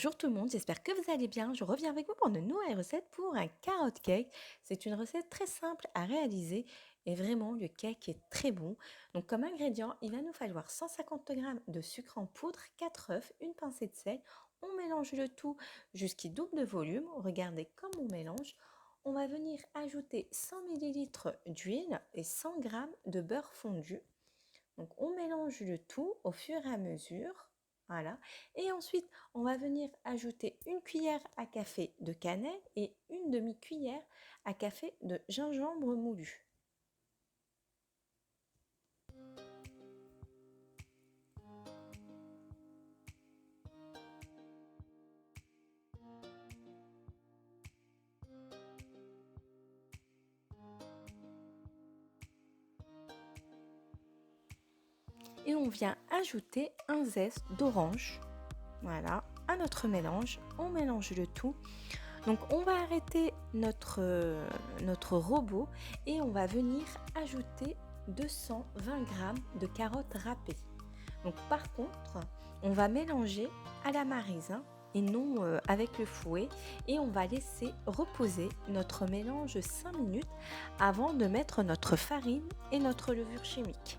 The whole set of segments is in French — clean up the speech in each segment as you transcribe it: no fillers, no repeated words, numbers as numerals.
Bonjour tout le monde, j'espère que vous allez bien. Je reviens avec vous pour une nouvelle recette pour un carrot cake. C'est une recette très simple à réaliser et vraiment le cake est très bon. Donc comme ingrédient, il va nous falloir 150 g de sucre en poudre, 4 œufs, une pincée de sel. On mélange le tout jusqu'il double de volume. Regardez comme on mélange. On va venir ajouter 100 ml d'huile et 100 g de beurre fondu. Donc on mélange le tout au fur et à mesure. Voilà. Et ensuite, on va venir ajouter une cuillère à café de cannelle et une demi-cuillère à café de gingembre moulu. Et on vient ajouter un zeste d'orange. Voilà, à notre mélange. On mélange le tout. Donc on va arrêter notre robot et on va venir ajouter 220 g de carottes râpées. Donc par contre, on va mélanger à la maryse et non avec le fouet et on va laisser reposer notre mélange 5 minutes avant de mettre notre farine et notre levure chimique.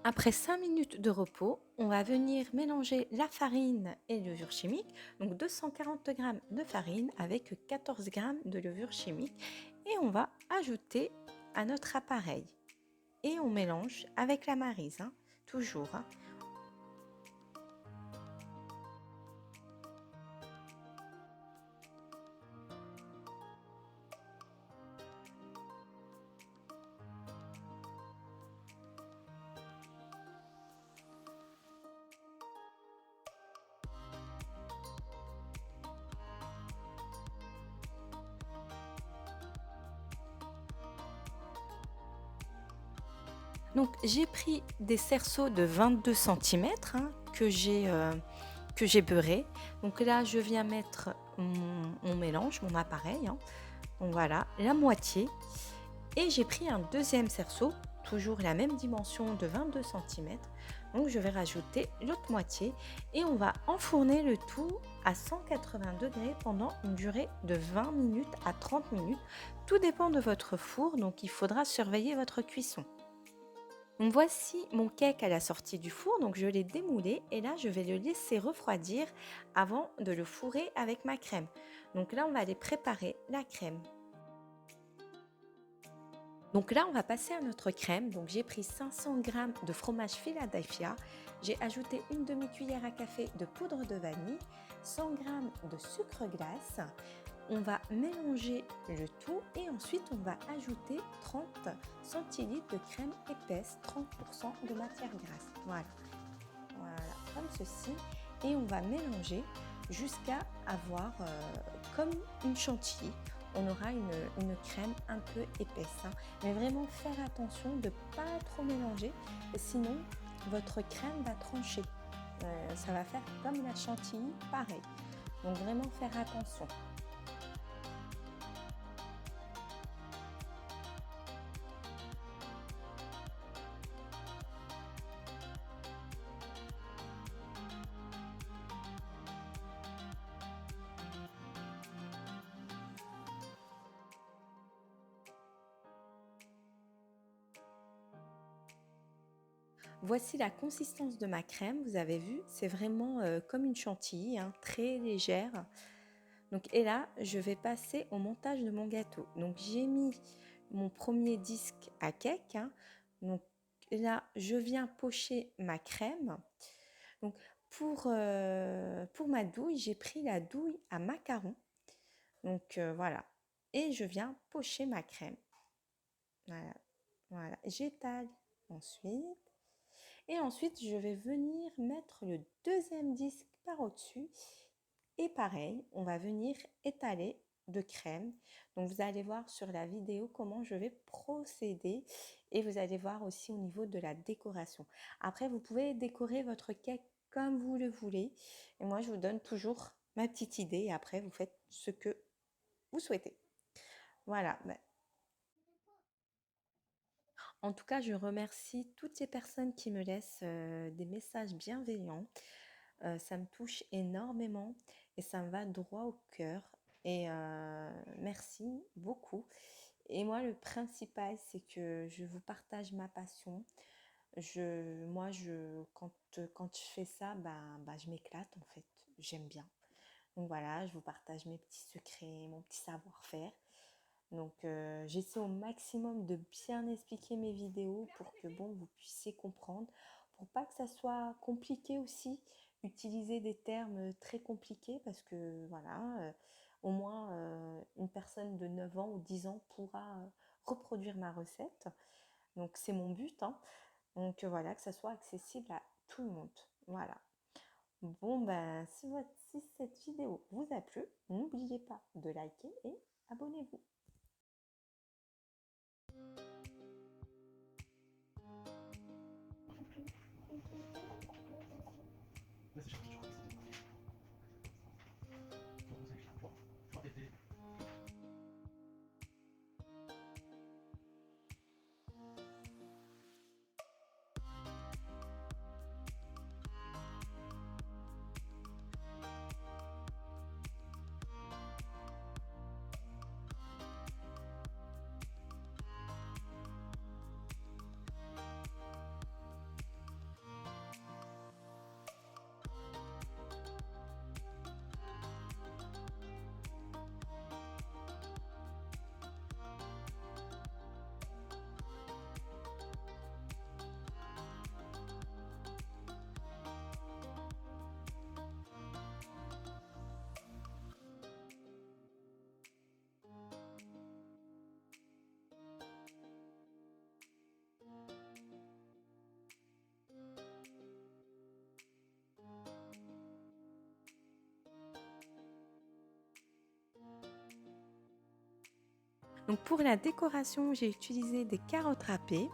Après 5 minutes de repos, on va venir mélanger la farine et la levure chimique, donc 240 g de farine avec 14 g de levure chimique et on va ajouter à notre appareil. Et on mélange avec la maryse, toujours. Donc j'ai pris des cerceaux de 22 cm que j'ai beurré. Donc là je viens mettre mon mélange, mon appareil. Donc voilà, la moitié. Et j'ai pris un deuxième cerceau, toujours la même dimension de 22 cm. Donc je vais rajouter l'autre moitié et on va enfourner le tout à 180 degrés pendant une durée de 20 minutes à 30 minutes. Tout dépend de votre four, donc il faudra surveiller votre cuisson. Donc voici mon cake à la sortie du four, donc je l'ai démoulé et là je vais le laisser refroidir avant de le fourrer avec ma crème. Donc là on va aller préparer la crème. Donc là on va passer à notre crème, donc j'ai pris 500 g de fromage Philadelphia, j'ai ajouté une demi-cuillère à café de poudre de vanille, 100 g de sucre glace. On va mélanger le tout et ensuite on va ajouter 30 centilitres de crème épaisse, 30% de matière grasse. Voilà, comme ceci. Et on va mélanger jusqu'à avoir comme une chantilly. On aura une crème un peu épaisse. Mais vraiment faire attention de ne pas trop mélanger, sinon votre crème va trancher. Ça va faire comme la chantilly, pareil. Donc vraiment faire attention. Voici la consistance de ma crème, vous avez vu, c'est vraiment comme une chantilly, très légère. Donc, et là, je vais passer au montage de mon gâteau. Donc, j'ai mis mon premier disque à cake. Donc là, je viens pocher ma crème. Donc, pour ma douille, j'ai pris la douille à macarons. Donc, voilà. Et je viens pocher ma crème. Voilà. Voilà. J'étale ensuite. Et ensuite, je vais venir mettre le deuxième disque par au-dessus. Et pareil, on va venir étaler de crème. Donc, vous allez voir sur la vidéo comment je vais procéder. Et vous allez voir aussi au niveau de la décoration. Après, vous pouvez décorer votre cake comme vous le voulez. Et moi, je vous donne toujours ma petite idée. Et après, vous faites ce que vous souhaitez. Voilà. En tout cas, je remercie toutes ces personnes qui me laissent des messages bienveillants. Ça me touche énormément et ça me va droit au cœur. Et merci beaucoup. Et moi, le principal, c'est que je vous partage ma passion. Quand je fais ça, je m'éclate en fait. J'aime bien. Donc voilà, je vous partage mes petits secrets, mon petit savoir-faire. Donc j'essaie au maximum de bien expliquer mes vidéos pour que bon, vous puissiez comprendre, pour pas que ça soit compliqué aussi, utiliser des termes très compliqués parce que voilà, au moins une personne de 9 ans ou 10 ans pourra reproduire ma recette. Donc c'est mon but, hein. Donc voilà, que ça soit accessible à tout le monde. Voilà. Bon ben, si cette vidéo vous a plu, n'oubliez pas de liker et abonnez-vous. Donc pour la décoration, j'ai utilisé des carottes râpées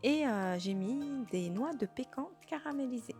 et j'ai mis des noix de pécan caramélisées.